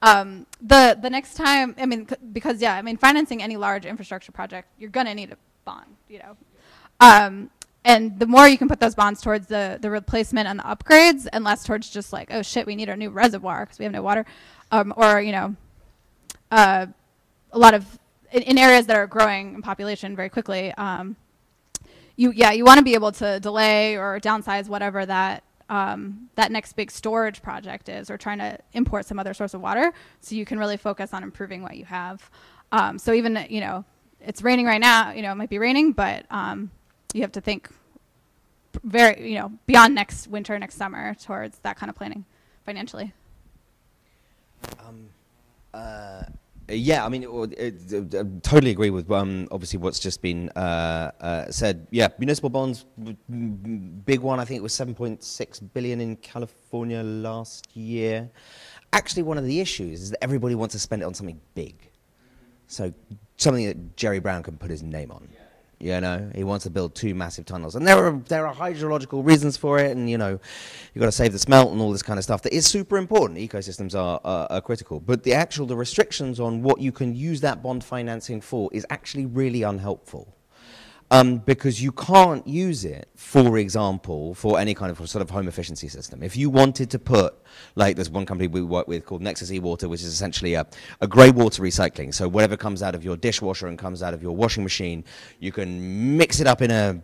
The next time, I mean, because yeah, I mean, financing any large infrastructure project, you're going to need a bond, and the more you can put those bonds towards the replacement and the upgrades, and less towards just like, oh shit, we need a new reservoir because we have no water, or a lot of in areas that are growing in population very quickly. You want to be able to delay or downsize whatever that next big storage project is, or trying to import some other source of water, so you can really focus on improving what you have. So even it's raining right now, it might be raining, but you have to think very beyond next winter, next summer, towards that kind of planning financially. Yeah, I mean, totally agree with obviously what's just been said. Yeah, municipal bonds, big one. I think it was 7.6 billion in California last year. Actually, one of the issues is that everybody wants to spend it on something big, so something that Jerry Brown can put his name on. He wants to build 2 massive tunnels, and there are hydrological reasons for it, and you've got to save the smelt and all this kind of stuff that is super important. Ecosystems are critical, but the restrictions on what you can use that bond financing for is actually really unhelpful. Because you can't use it, for example, for any kind of sort of home efficiency system. If you wanted to put, like there's one company we work with called Nexus E-Water, which is essentially a grey water recycling. So whatever comes out of your dishwasher and comes out of your washing machine, you can mix it up in a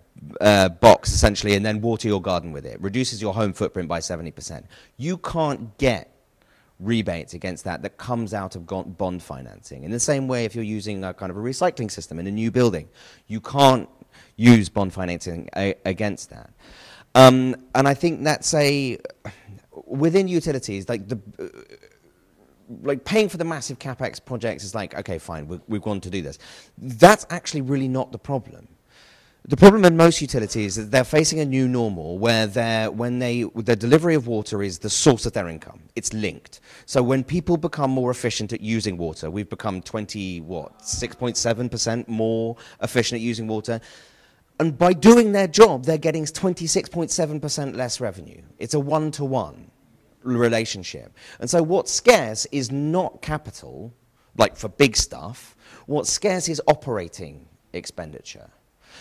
box, essentially, and then water your garden with it. Reduces your home footprint by 70%. You can't get rebates against that comes out of bond financing. In the same way, if you're using a kind of a recycling system in a new building, you can't use bond financing against that. And I think that's within utilities, like paying for the massive capex projects is like, okay, fine, we've gone to do this. That's actually really not the problem. The problem in most utilities is they're facing a new normal where the delivery of water is the source of their income. It's linked. So when people become more efficient at using water, we've become 6.7% more efficient at using water. And by doing their job, they're getting 26.7% less revenue. It's a one-to-one relationship. And so what's scarce is not capital, like for big stuff. What's scarce is operating expenditure.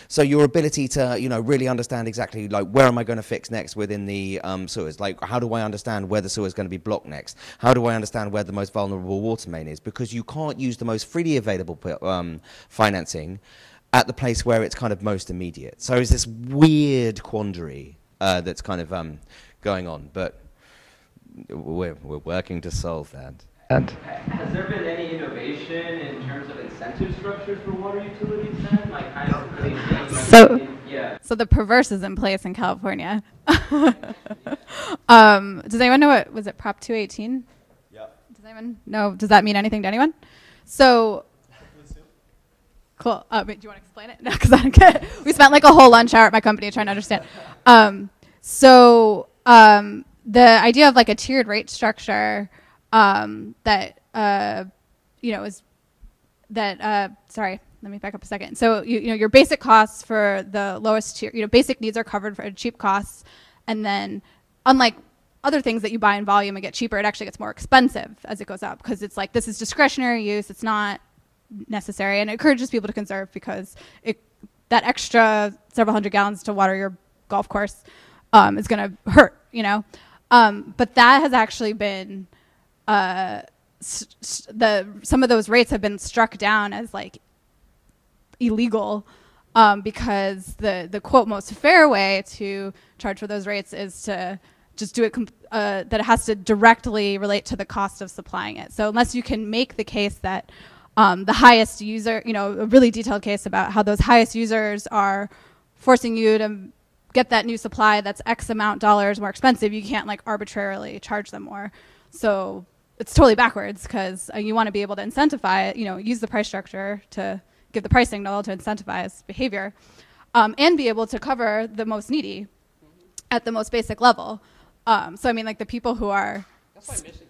So your ability to, really understand exactly, like, where am I going to fix next within the sewers? Like, how do I understand where the sewer is going to be blocked next? How do I understand where the most vulnerable water main is? Because you can't use the most freely available financing at the place where it's kind of most immediate. So it's this weird quandary that's kind of going on. But we're working to solve that. Has there been any innovation in terms of incentive structures for water utilities then? Like kind of really So the perverse is in place in California. Does anyone know was it Prop 218? Yeah. Does anyone know? Does that mean anything to anyone? So, cool. Wait, do you want to explain it? No, because I don't get it. We spent like a whole lunch hour at my company trying to understand. The idea of like a tiered rate structure that is that sorry, let me back up a second. So your basic costs for the lowest tier, basic needs are covered for cheap costs, and then unlike other things that you buy in volume and get cheaper, it actually gets more expensive as it goes up, because it's like, this is discretionary use, it's not necessary, and it encourages people to conserve, because that extra several hundred gallons to water your golf course is going to hurt, but that has actually been some of those rates have been struck down as like illegal, because the quote most fair way to charge for those rates is to just do it that it has to directly relate to the cost of supplying it. So unless you can make the case that the highest user, a really detailed case about how those highest users are forcing you to get that new supply that's X amount dollars more expensive, you can't like arbitrarily charge them more. So it's totally backwards, because you want to be able to incentivize, use the price structure to give the price signal to incentivize behavior, and be able to cover the most needy at the most basic level. So I mean, like the people who are... That's why Michigan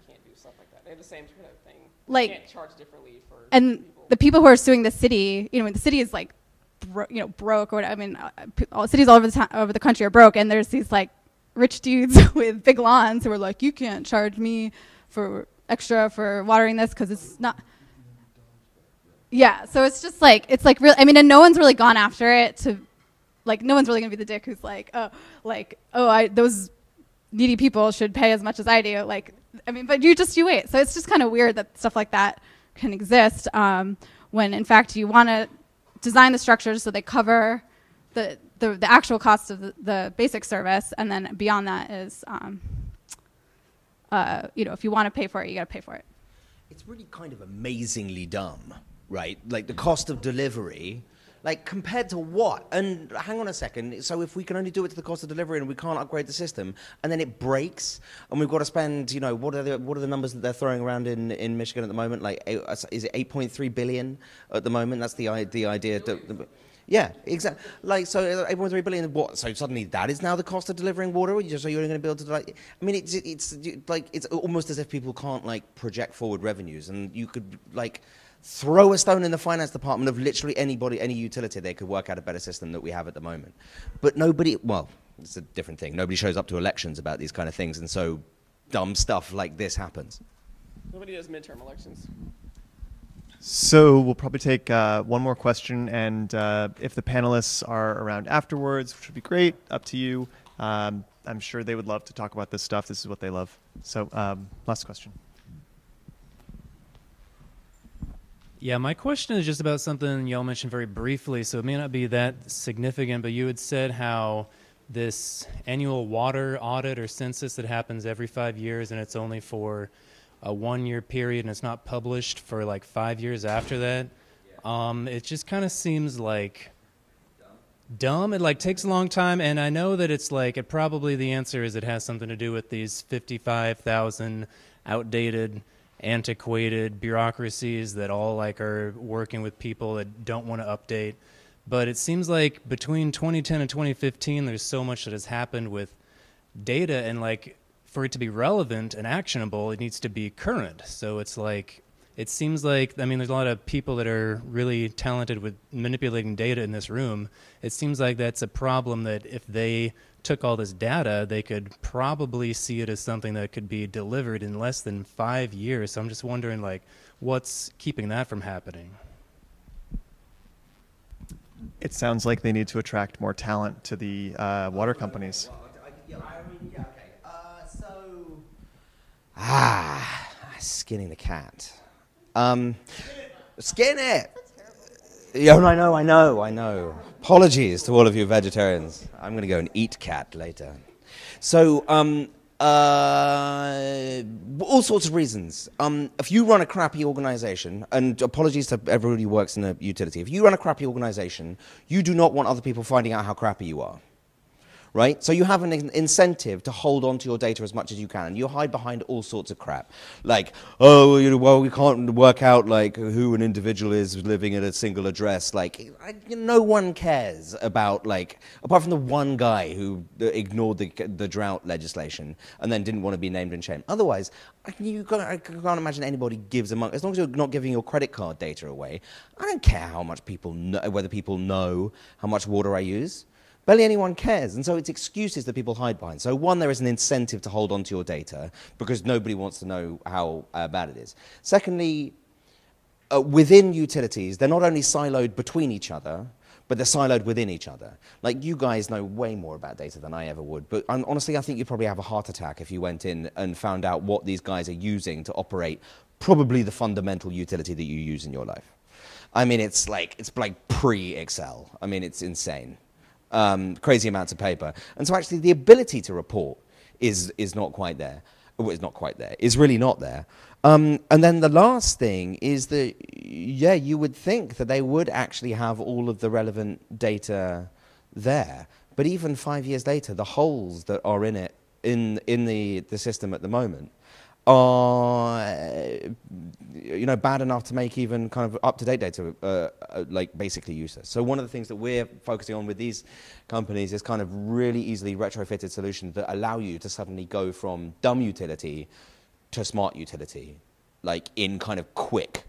can't do stuff like that. They have the same kind of thing. Like, they can't charge differently for people. The people who are suing the city, the city is like, broke or whatever. I mean, cities all over the country are broke, and there's these like rich dudes with big lawns who are like, you can't charge me for extra for watering this because it's not. Yeah, so it's just like, it's like real. I mean, and no one's really gone after it to, like, no one's really gonna be the dick who's like, those needy people should pay as much as I do. Like, I mean, but you wait. So it's just kind of weird that stuff like that can exist, when in fact you want to design the structures so they cover the actual cost of the basic service, and then beyond that is, if you want to pay for it, you got to pay for it. It's really kind of amazingly dumb, right? Like the cost of delivery, like compared to what? And hang on a second. So if we can only do it to the cost of delivery and we can't upgrade the system, and then it breaks, and we've got to spend, what are the numbers that they're throwing around in Michigan at the moment? Like, is it 8.3 billion at the moment? That's the idea. Yeah, exactly. Like, so 8.3 billion. What? So suddenly that is now the cost of delivering water. So you're going to be able to like. I mean, it's like it's almost as if people can't like project forward revenues, and you could like throw a stone in the finance department of literally anybody, any utility. They could work out a better system that we have at the moment. But nobody. Well, it's a different thing. Nobody shows up to elections about these kind of things, and so dumb stuff like this happens. Nobody does midterm elections. So we'll probably take one more question, and if the panelists are around afterwards, which would be great, up to you. I'm sure they would love to talk about this stuff. This is what they love. So last question. Yeah, my question is just about something y'all mentioned very briefly, so it may not be that significant, but you had said how this annual water audit or census that happens every 5 years, and it's only for a 1 year period, and it's not published for like 5 years after that. It just kind of seems like dumb. It like takes a long time, and I know that it's like, it probably, the answer is it has something to do with these 55,000 outdated, antiquated bureaucracies that all like are working with people that don't want to update. But it seems like between 2010 and 2015, there's so much that has happened with data, and like, for it to be relevant and actionable, it needs to be current. So it's like, it seems like, I mean, there's a lot of people that are really talented with manipulating data in this room. It seems like that's a problem that if they took all this data, they could probably see it as something that could be delivered in less than 5 years. So I'm just wondering, like, what's keeping that from happening? It sounds like they need to attract more talent to the water companies. Skinning the cat. Skin it! Yeah, I know. Apologies to all of you vegetarians. I'm going to go and eat cat later. So, all sorts of reasons. If you run a crappy organization, and apologies to everybody who works in a utility, if you run a crappy organization, you do not want other people finding out how crappy you are. right? So you have an incentive to hold on to your data as much as you can. You hide behind all sorts of crap, like, oh, well, we can't work out like who an individual is living at a single address. Like, no one cares about, like, apart from the one guy who ignored the drought legislation and then didn't want to be named and shamed. Otherwise, I can't imagine anybody gives a monk. As long as you're not giving your credit card data away, I don't care how much people know, whether people know how much water I use. Barely anyone cares, and so it's excuses that people hide behind. So one, there is an incentive to hold on to your data because nobody wants to know how bad it is. Secondly, within utilities, they're not only siloed between each other, but they're siloed within each other. Like, you guys know way more about data than I ever would, but honestly, I think you'd probably have a heart attack if you went in and found out what these guys are using to operate probably the fundamental utility that you use in your life. I mean, it's like pre-Excel. I mean, it's insane. Crazy amounts of paper. And so actually the ability to report is not quite there. Well, it's not quite there. It's really not there. And then the last thing is that, yeah, you would think that they would actually have all of the relevant data there. But even 5 years later, the holes that are in it, in the system at the moment, are bad enough to make even kind of up-to-date data like basically useless. So one of the things that we're focusing on with these companies is kind of really easily retrofitted solutions that allow you to suddenly go from dumb utility to smart utility, like in kind of quick,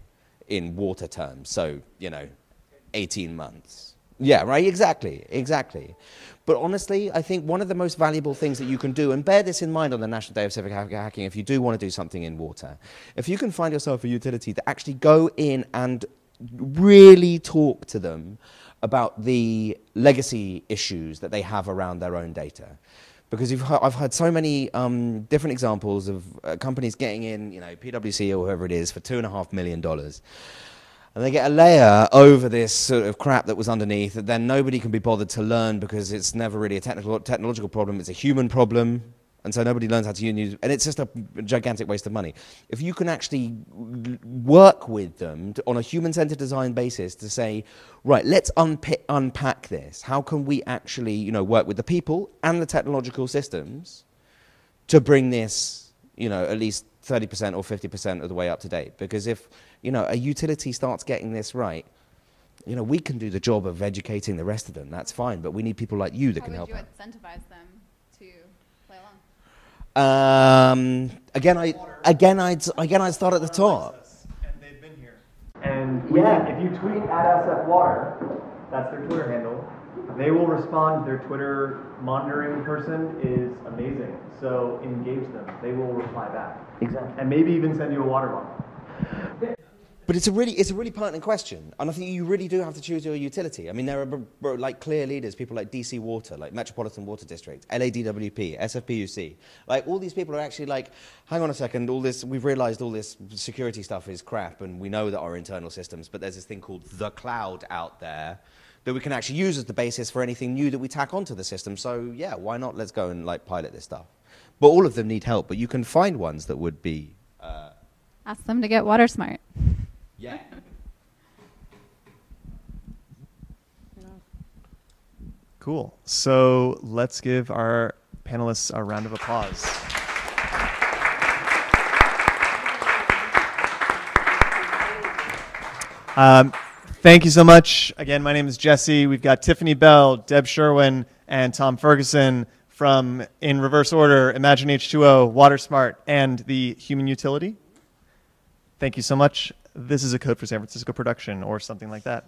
in water terms. So 18 months. Yeah, right, exactly. But honestly, I think one of the most valuable things that you can do, and bear this in mind on the National Day of Civic Hacking if you do want to do something in water, if you can find yourself a utility that actually go in and really talk to them about the legacy issues that they have around their own data. Because I've heard so many different examples of companies getting in, PwC or whoever it is, for $2.5 million. And they get a layer over this sort of crap that was underneath that then nobody can be bothered to learn because it's never really a technological problem. It's a human problem. And so nobody learns how to use, and it's just a gigantic waste of money. If you can actually work with them on a human-centered design basis to say, right, let's unpack this. How can we actually, work with the people and the technological systems to bring this, at least 30% or 50% of the way up to date? Because if, a utility starts getting this right, we can do the job of educating the rest of them. That's fine, but we need people like you that can help. How would you incentivize them to play along? I'd start at the top. And they've been here. And if you tweet @SFWater, that's their Twitter handle, they will respond. Their Twitter monitoring person is amazing. So engage them. They will reply back. Exactly. And maybe even send you a water bottle. But it's a really pertinent question, and I think you really do have to choose your utility. I mean, there are like clear leaders, people like DC Water, like Metropolitan Water District, LADWP, SFPUC. Like, all these people are actually like, hang on a second, we've realized all this security stuff is crap, and we know that our internal systems, but there's this thing called the cloud out there that we can actually use as the basis for anything new that we tack onto the system. So yeah, why not? Let's go and pilot this stuff. But all of them need help, but you can find ones that would be... Ask them to get WaterSmart. Yeah. Cool. So let's give our panelists a round of applause. Thank you so much. Again, my name is Jesse. We've got Tiffani Bell, Deb Sherwin, and Tom Ferguson from, in reverse order, Imagine H2O, WaterSmart, and the Human Utility. Thank you so much. This is a Code for San Francisco production or something like that.